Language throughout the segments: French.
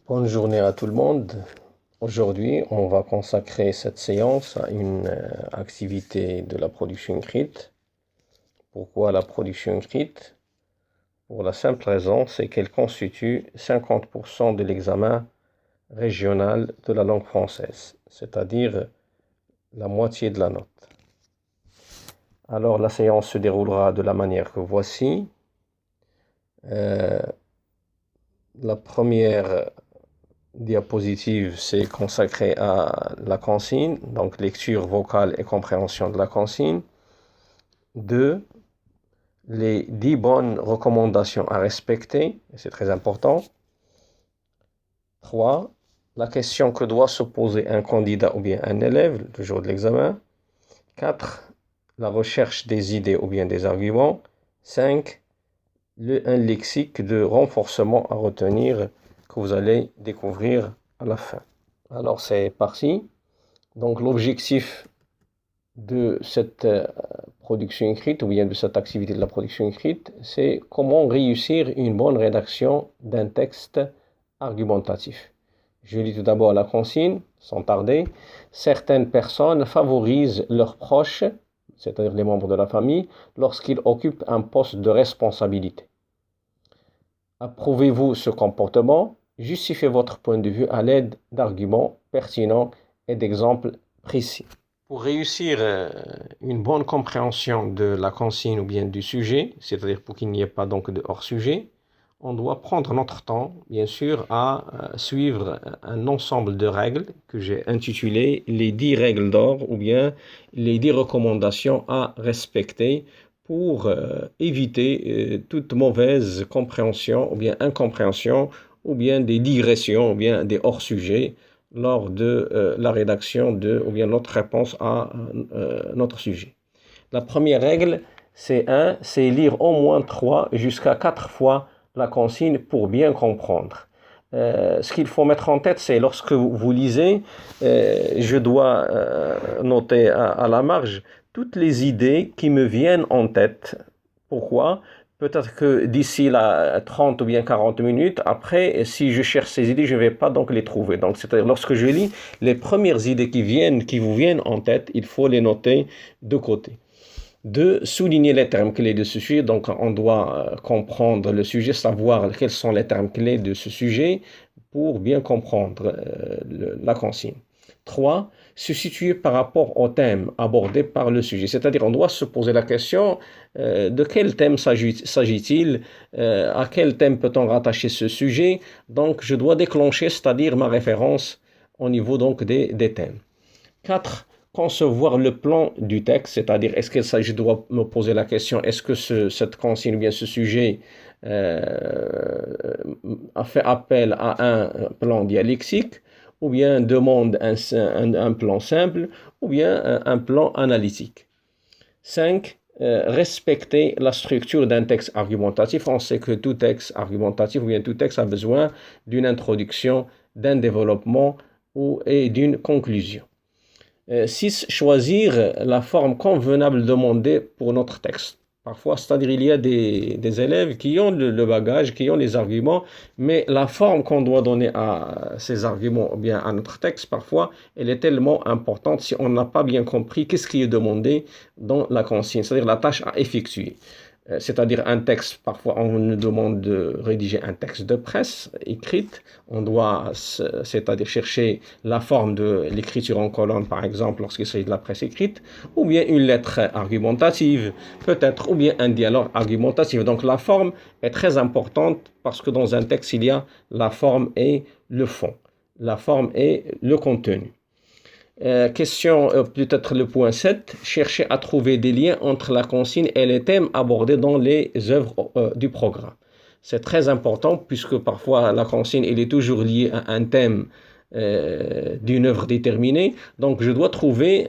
Bonne journée à tout le monde. Aujourd'hui, on va consacrer cette séance à une activité de la production écrite. Pourquoi la production écrite? Pour la simple raison, c'est qu'elle constitue 50% de l'examen régional de la langue française, c'est-à-dire la moitié de la note. Alors, la séance se déroulera de la manière que voici. La première diapositive, c'est consacré à la consigne, donc lecture vocale et compréhension de la consigne. 2. Les 10 bonnes recommandations à respecter, c'est très important. 3. La question que doit se poser un candidat ou bien un élève le jour de l'examen. 4. La recherche des idées ou bien des arguments. 5. Un lexique de renforcement à retenir que vous allez découvrir à la fin. Alors c'est parti. Donc l'objectif de cette production écrite ou bien de cette activité de la production écrite, c'est comment réussir une bonne rédaction d'un texte argumentatif. Je lis tout d'abord la consigne, sans tarder. Certaines personnes favorisent leurs proches, c'est-à-dire les membres de la famille, lorsqu'ils occupent un poste de responsabilité. Approuvez-vous ce comportement? Justifiez votre point de vue à l'aide d'arguments pertinents et d'exemples précis. Pour réussir une bonne compréhension de la consigne ou bien du sujet, c'est-à-dire pour qu'il n'y ait pas donc de hors-sujet, on doit prendre notre temps, bien sûr, à suivre un ensemble de règles que j'ai intitulées les 10 règles d'or ou bien les 10 recommandations à respecter pour éviter toute mauvaise compréhension ou bien incompréhension ou bien des digressions ou bien des hors-sujets lors de la rédaction ou bien notre réponse à notre sujet. La première règle, c'est lire au moins 3 jusqu'à 4 fois la consigne pour bien comprendre. Ce qu'il faut mettre en tête, c'est lorsque vous lisez, je dois noter à la marge toutes les idées qui me viennent en tête. Pourquoi? Peut-être que d'ici là 30 ou bien 40 minutes, après, si je cherche ces idées, je ne vais pas donc les trouver. Donc, c'est-à-dire, lorsque je lis, les premières idées qui vous viennent en tête, il faut les noter de côté. 2. Souligner les termes clés de ce sujet. Donc, on doit comprendre le sujet, savoir quels sont les termes clés de ce sujet pour bien comprendre la consigne. 3. Se situer par rapport au thème abordé par le sujet. C'est-à-dire, on doit se poser la question de quel thème s'agit-il, à quel thème peut-on rattacher ce sujet. Donc, je dois déclencher, c'est-à-dire ma référence au niveau donc des thèmes. 4. Concevoir le plan du texte, c'est-à-dire est-ce que je dois me poser la question, est-ce que cette consigne ou bien ce sujet a fait appel à un plan dialectique ou bien demande un plan simple ou bien un plan analytique. 5. Respecter la structure d'un texte argumentatif. On sait que tout texte argumentatif ou bien tout texte a besoin d'une introduction, d'un développement et d'une conclusion. 6. Choisir la forme convenable demandée pour notre texte. Parfois, c'est-à-dire il y a des élèves qui ont le bagage, qui ont les arguments, mais la forme qu'on doit donner à ces arguments ou bien à notre texte, parfois, elle est tellement importante si on n'a pas bien compris qu'est-ce qui est demandé dans la consigne, c'est-à-dire la tâche à effectuer. C'est-à-dire un texte, parfois on nous demande de rédiger un texte de presse écrite, on doit, c'est-à-dire chercher la forme de l'écriture en colonne par exemple lorsqu'il s'agit de la presse écrite, ou bien une lettre argumentative, peut-être, ou bien un dialogue argumentatif. Donc la forme est très importante parce que dans un texte il y a la forme et le fond, la forme et le contenu. Question, peut-être le point 7, chercher à trouver des liens entre la consigne et les thèmes abordés dans les œuvres du programme. C'est très important puisque parfois la consigne elle est toujours liée à un thème d'une œuvre déterminée. Donc je dois trouver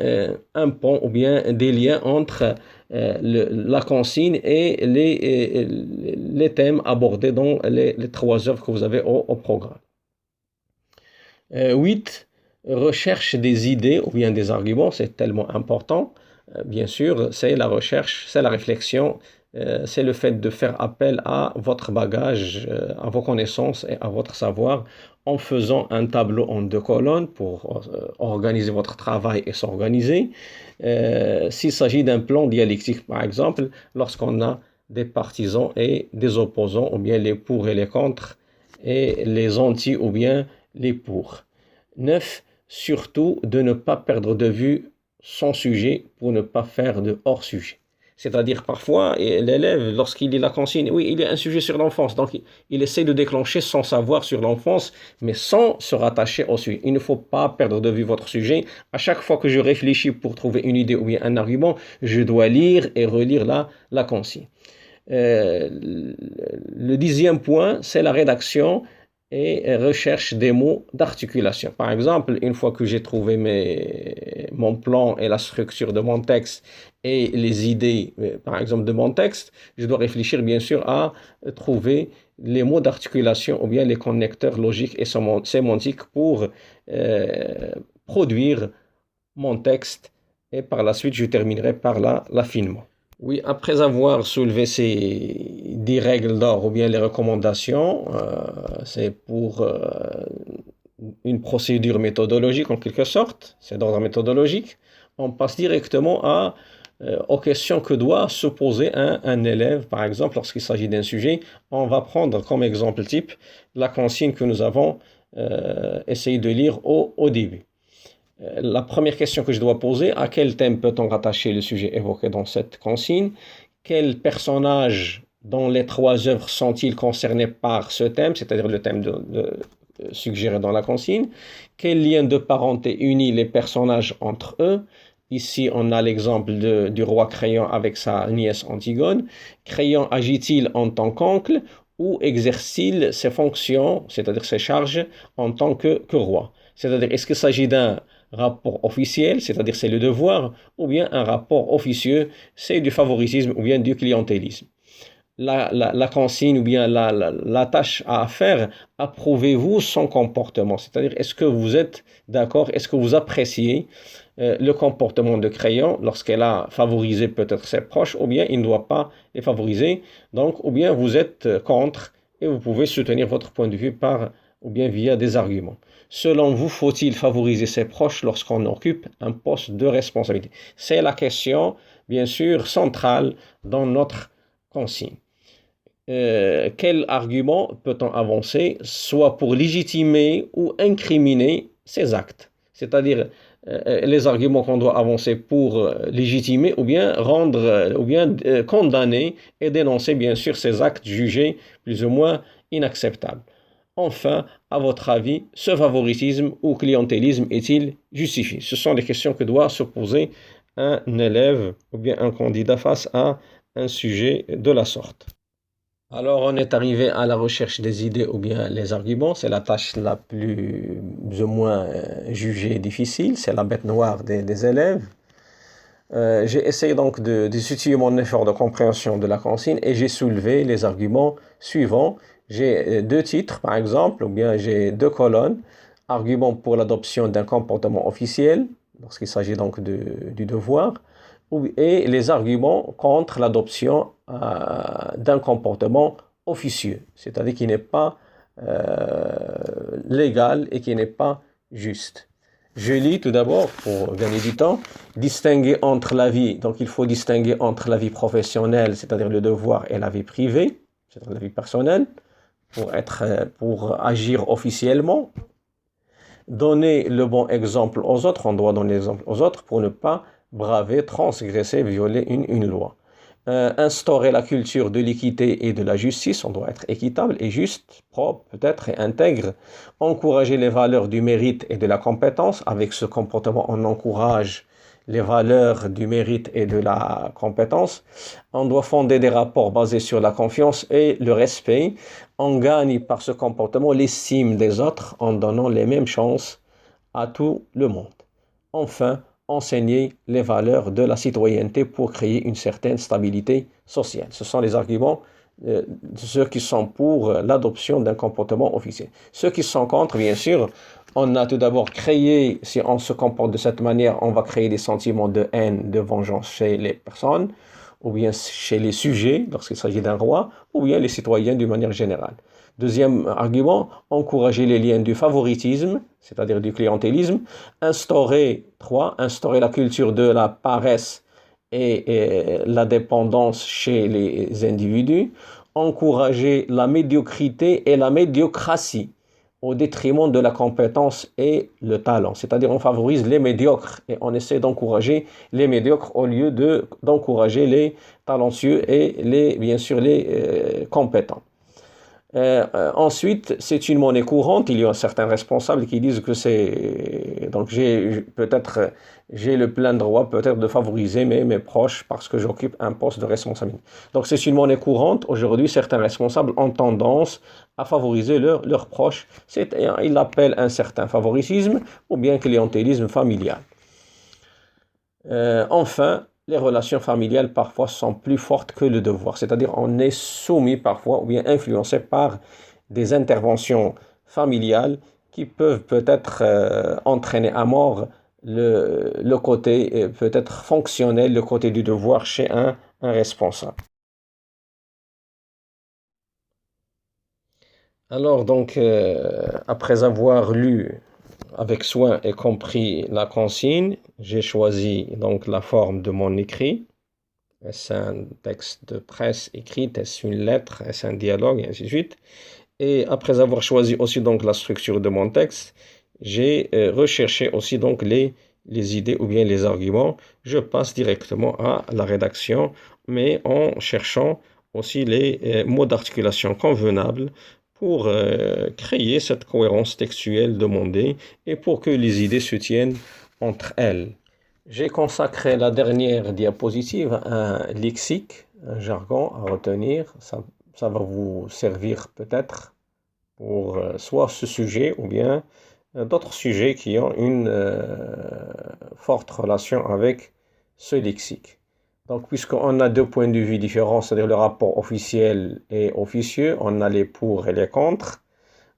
un pont ou bien des liens entre la consigne et les thèmes abordés dans les 3 œuvres que vous avez au programme. 8. Recherche des idées ou bien des arguments, c'est tellement important. Bien sûr, c'est la recherche, c'est la réflexion c'est le fait de faire appel à votre bagage, à vos connaissances et à votre savoir en faisant un tableau en 2 colonnes pour organiser votre travail et s'organiser. S'il s'agit d'un plan dialectique, par exemple, lorsqu'on a des partisans et des opposants, ou bien les pour et les contre, et les anti ou bien les pour. 9. Surtout de ne pas perdre de vue son sujet pour ne pas faire de hors-sujet. C'est-à-dire parfois, l'élève, lorsqu'il lit la consigne, oui, il y a un sujet sur l'enfance, donc il essaie de déclencher son savoir sur l'enfance, mais sans se rattacher au sujet. Il ne faut pas perdre de vue votre sujet. À chaque fois que je réfléchis pour trouver une idée ou bien un argument, je dois lire et relire la consigne. Le 10e point, c'est la rédaction et recherche des mots d'articulation. Par exemple, une fois que j'ai trouvé mon plan et la structure de mon texte et les idées, par exemple, de mon texte, je dois réfléchir bien sûr à trouver les mots d'articulation ou bien les connecteurs logiques et sémantiques pour produire mon texte et par la suite, je terminerai par l'affinement. Oui, après avoir soulevé ces 10 règles d'or ou bien les recommandations, c'est pour une procédure méthodologique en quelque sorte, c'est d'ordre méthodologique, on passe directement aux questions que doit se poser un élève. Par exemple, lorsqu'il s'agit d'un sujet, on va prendre comme exemple type la consigne que nous avons essayé de lire au début. La première question que je dois poser, à quel thème peut-on rattacher le sujet évoqué dans cette consigne? Quels personnages dans les 3 œuvres sont-ils concernés par ce thème, c'est-à-dire le thème suggéré dans la consigne? Quel lien de parenté unit les personnages entre eux? Ici, on a l'exemple du roi Créon avec sa nièce Antigone. Créon agit-il en tant qu'oncle ou exerce-t-il ses fonctions, c'est-à-dire ses charges, en tant que roi? C'est-à-dire, est-ce qu'il s'agit d'un rapport officiel, c'est-à-dire c'est le devoir, ou bien un rapport officieux, c'est du favoritisme ou bien du clientélisme. La consigne ou bien la tâche à faire, approuvez-vous son comportement, c'est-à-dire est-ce que vous êtes d'accord, est-ce que vous appréciez le comportement de Créon lorsqu'elle a favorisé peut-être ses proches, ou bien il ne doit pas les favoriser, donc ou bien vous êtes contre et vous pouvez soutenir votre point de vue ou bien via des arguments. Selon vous, faut-il favoriser ses proches lorsqu'on occupe un poste de responsabilité? C'est la question, bien sûr, centrale dans notre consigne. Quel argument peut-on avancer, soit pour légitimer ou incriminer ces actes? C'est-à-dire les arguments qu'on doit avancer pour légitimer ou bien condamner et dénoncer, bien sûr, ces actes jugés plus ou moins inacceptables. Enfin, à votre avis, ce favoritisme ou clientélisme est-il justifié? Ce sont les questions que doit se poser un élève ou bien un candidat face à un sujet de la sorte. Alors, on est arrivé à la recherche des idées ou bien les arguments. C'est la tâche la plus ou moins jugée difficile. C'est la bête noire des élèves. J'ai essayé donc de situer mon effort de compréhension de la consigne et j'ai soulevé les arguments suivants. J'ai 2 titres, par exemple, ou bien j'ai 2 colonnes. Argument pour l'adoption d'un comportement officiel, lorsqu'il s'agit donc du devoir, et les arguments contre l'adoption d'un comportement officieux, c'est-à-dire qui n'est pas légal et qui n'est pas juste. Je lis tout d'abord, pour gagner du temps, distinguer entre la vie, donc il faut distinguer entre la vie professionnelle, c'est-à-dire le devoir, et la vie privée, c'est-à-dire la vie personnelle, pour agir officiellement. Donner le bon exemple aux autres, on doit donner l'exemple aux autres pour ne pas braver, transgresser, violer une loi. Instaurer la culture de l'équité et de la justice, on doit être équitable et juste, propre peut-être et intègre. Encourager les valeurs du mérite et de la compétence, avec ce comportement on encourage les valeurs du mérite et de la compétence. On doit fonder des rapports basés sur la confiance et le respect. On gagne par ce comportement l'estime des autres en donnant les mêmes chances à tout le monde. Enfin, enseigner les valeurs de la citoyenneté pour créer une certaine stabilité sociale. Ce sont les arguments de ceux qui sont pour l'adoption d'un comportement officiel. Ceux qui sont contre, bien sûr, on a tout d'abord créé, si on se comporte de cette manière, on va créer des sentiments de haine, de vengeance chez les personnes. ou bien chez les sujets, lorsqu'il s'agit d'un roi, ou bien les citoyens d'une manière générale. Deuxième argument, encourager les liens du favoritisme, c'est-à-dire du clientélisme. Instaurer la culture de la paresse et la dépendance chez les individus. Encourager la médiocrité et la médiocratie au détriment de la compétence et le talent. C'est-à-dire on favorise les médiocres et on essaie d'encourager les médiocres au lieu d'encourager les talentueux et bien sûr les compétents. Ensuite, c'est une monnaie courante. Il y a certains responsables qui disent que c'est... Donc j'ai le plein droit peut-être de favoriser mes proches parce que j'occupe un poste de responsabilité. Donc c'est une monnaie courante. Aujourd'hui, certains responsables ont tendance à favoriser leurs proches. Ils l'appellent un certain favoritisme ou bien clientélisme familial. Enfin, les relations familiales parfois sont plus fortes que le devoir, c'est-à-dire on est soumis parfois ou bien influencé par des interventions familiales qui peuvent peut-être entraîner à mort le côté peut-être fonctionnel, le côté du devoir chez un responsable. Alors donc, après avoir lu avec soin et compris la consigne, j'ai choisi donc la forme de mon écrit. Est-ce un texte de presse écrite? Est-ce une lettre? Est-ce un dialogue? Et ainsi de suite. Et après avoir choisi aussi donc la structure de mon texte, j'ai recherché aussi donc les idées ou bien les arguments. Je passe directement à la rédaction, mais en cherchant aussi les mots d'articulation convenables pour créer cette cohérence textuelle demandée et pour que les idées se tiennent entre elles. J'ai consacré la dernière diapositive à un lexique, un jargon à retenir. Ça va vous servir peut-être pour soit ce sujet ou bien d'autres sujets qui ont une forte relation avec ce lexique. Donc, puisqu'on a deux points de vue différents, c'est-à-dire le rapport officiel et officieux, on a les pour et les contre.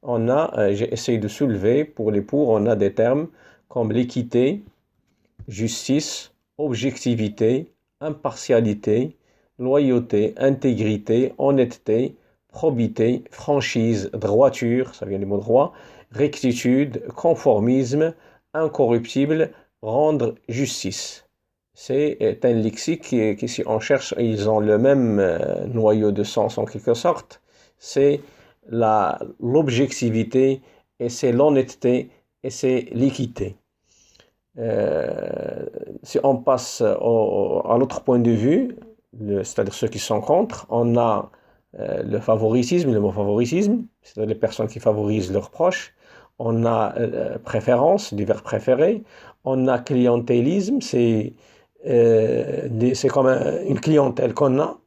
J'ai essayé de soulever, pour les pour, on a des termes comme l'équité, justice, objectivité, impartialité, loyauté, intégrité, honnêteté, probité, franchise, droiture, ça vient du mot droit, rectitude, conformisme, incorruptible, rendre justice. C'est un lexique qui, si on cherche, ils ont le même noyau de sens en quelque sorte. C'est l'objectivité et c'est l'honnêteté et c'est l'équité. Si on passe à l'autre point de vue, c'est-à-dire ceux qui sont contre, on a le favoritisme, le mot favoritisme, c'est-à-dire les personnes qui favorisent leurs proches. On a préférence, du verbe préféré. On a clientélisme, c'est comme une clientèle qu'on a.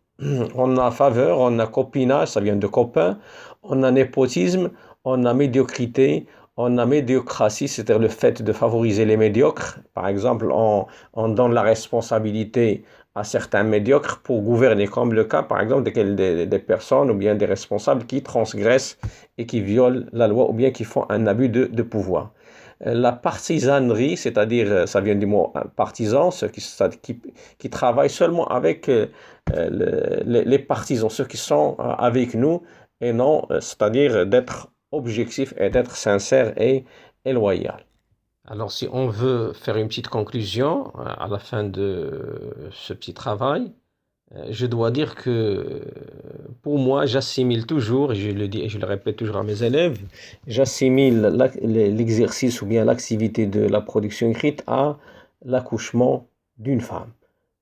On a faveur, on a copinage, ça vient de copain. On a népotisme, on a médiocrité, on a médiocratie, c'est-à-dire le fait de favoriser les médiocres. Par exemple, on donne la responsabilité à certains médiocres pour gouverner, comme le cas, par exemple, des personnes ou bien des responsables qui transgressent et qui violent la loi ou bien qui font un abus de pouvoir. La partisanerie, c'est-à-dire, ça vient du mot partisan, ceux qui travaillent seulement avec les partisans, ceux qui sont avec nous, et non, c'est-à-dire d'être objectif et d'être sincère et loyal. Alors, si on veut faire une petite conclusion à la fin de ce petit travail, je dois dire que pour moi, j'assimile toujours, et je le dis et je le répète toujours à mes élèves, j'assimile l'exercice ou bien l'activité de la production écrite à l'accouchement d'une femme.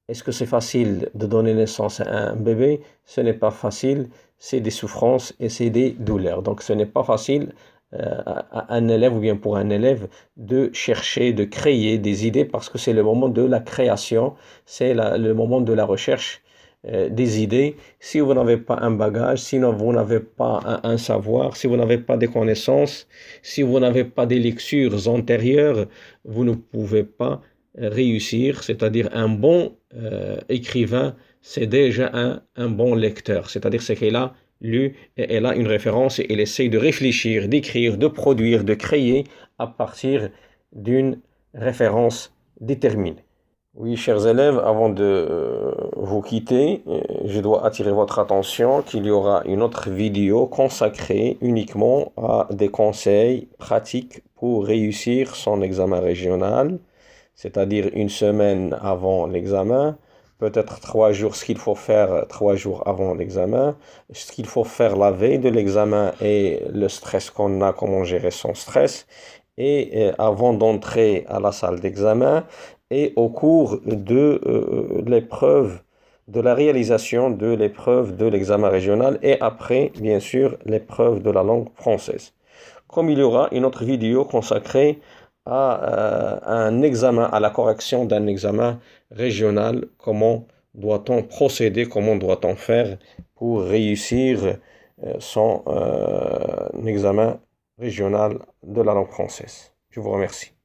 Est-ce que c'est facile de donner naissance à un bébé? Ce n'est pas facile, c'est des souffrances et c'est des douleurs. Donc ce n'est pas facile à un élève ou bien pour un élève de chercher, de créer des idées parce que c'est le moment de la création, c'est le moment de la recherche des idées. Si vous n'avez pas un bagage, si vous n'avez pas un savoir, si vous n'avez pas des connaissances, si vous n'avez pas des lectures antérieures, vous ne pouvez pas réussir, c'est-à-dire un bon écrivain, c'est déjà un bon lecteur, c'est-à-dire c'est qu'il a lu et elle a une référence et elle essaye de réfléchir, d'écrire, de produire, de créer à partir d'une référence déterminée. Oui, chers élèves, avant de vous quitter, je dois attirer votre attention qu'il y aura une autre vidéo consacrée uniquement à des conseils pratiques pour réussir son examen régional, c'est-à-dire une semaine avant l'examen, peut-être 3 jours, ce qu'il faut faire 3 jours avant l'examen, ce qu'il faut faire la veille de l'examen et le stress qu'on a, comment gérer son stress, et avant d'entrer à la salle d'examen et au cours de l'épreuve, de la réalisation de l'épreuve de l'examen régional et après, bien sûr, l'épreuve de la langue française. Comme il y aura une autre vidéo consacrée à un examen, à la correction d'un examen régional, comment doit-on procéder, comment doit-on faire pour réussir son examen régional de la langue française. Je vous remercie.